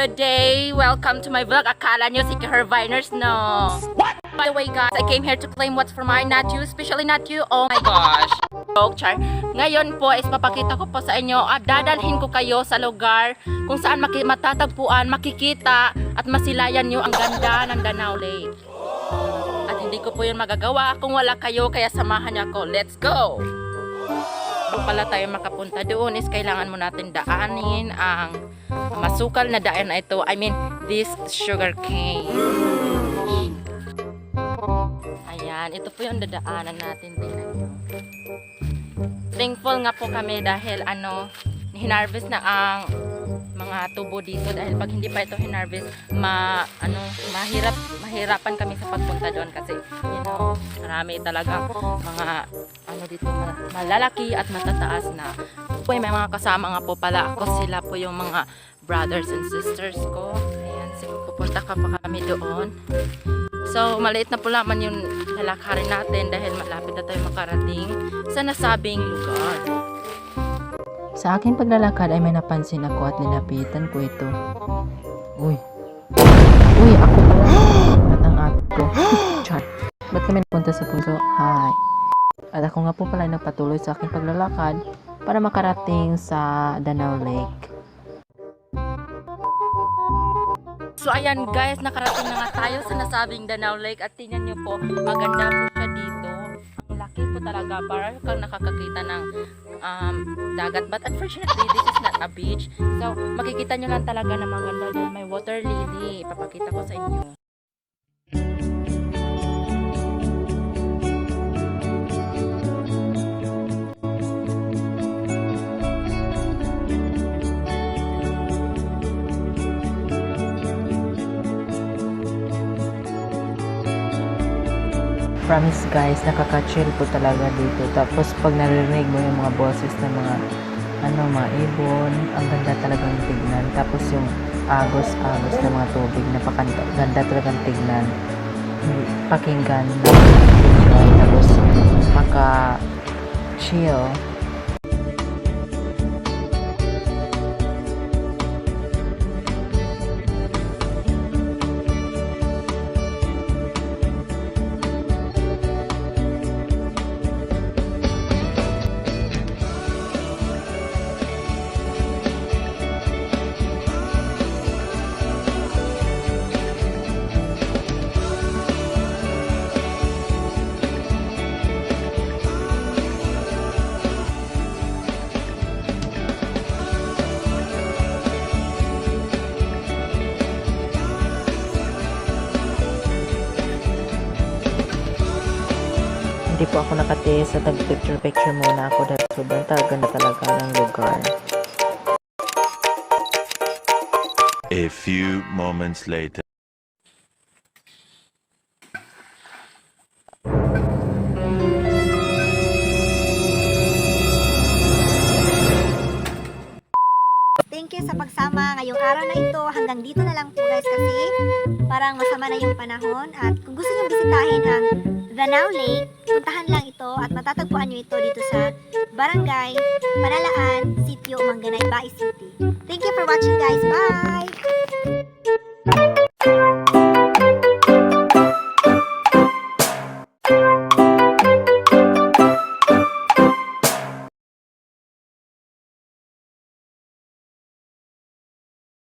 Good day! Welcome to my vlog. Akala nyo si Herviners, no? What? By the way guys, I came here to claim what's for mine, not you, especially not you. Oh my gosh! Joke, char. Ngayon po is papakita ko po sa inyo at dadalhin ko kayo sa lugar kung saan matatagpuan, makikita at masilayan nyo ang ganda ng Danao Lake. At hindi ko po yun magagawa kung wala kayo, kaya samahan niyo ako. Let's go! Kung pala tayo makapunta doon is kailangan mo natin daanin ang masukal na daan na ito. I mean, this sugar cane. Ayan, ito po yung dadaanan natin. Thankful nga po kami dahil hinarvest na ang mga tubo dito dahil pag hindi pa ito hinarvest, mahirapan kami sa pagpunta doon kasi marami talagang mga dito malalaki at matataas na. May mga kasama nga po pala ako, sila po yung mga brothers and sisters ko. Ayan, pupunta ka pa kami doon. So, maliit na po naman yung lalakarin natin dahil malapit na tayo makarating sa nasabing lugar. Sa aking paglalakad ay may napansin ako at nilapitan ko ito. Uy, ako pala. At ang ate ko. Chat. Ba't kami napunta sa puso? Hi. At ako nga po pala nagpatuloy sa aking paglalakad para makarating sa Danao Lake. So ayan guys, nakarating na nga tayo sa nasabing Danao Lake at tingnan nyo po, maganda po siya dito. Ang laki po talaga, para kang nakakakita ng dagat, but unfortunately this is not a beach. So makikita nyo lang talaga na maganda doon, may water lily. Ipapakita ko sa inyo. Promise guys, nakaka-chill po talaga dito. Tapos pag narinig mo yung mga boses ng mga ibon, ang ganda talagang tignan. Tapos yung agos-agos ng mga tubig, napakaganda talagang tignan. Pakinggan, tapos maka-chill. Hindi po ako nakatiis at nag-picture muna ako dahil sobrang ganda talaga ng lugar. A few moments later. Thank you sa pagsama ngayong araw na ito. Hanggang dito na lang po guys kasi parang masama na yung panahon. At kung gusto nyo bisitahin ang Danao Lake, puntahan lang ito at matatagpuan nyo ito dito sa Barangay Manalaan, Sitio Manganay, Bai City. Thank you for watching guys. Bye!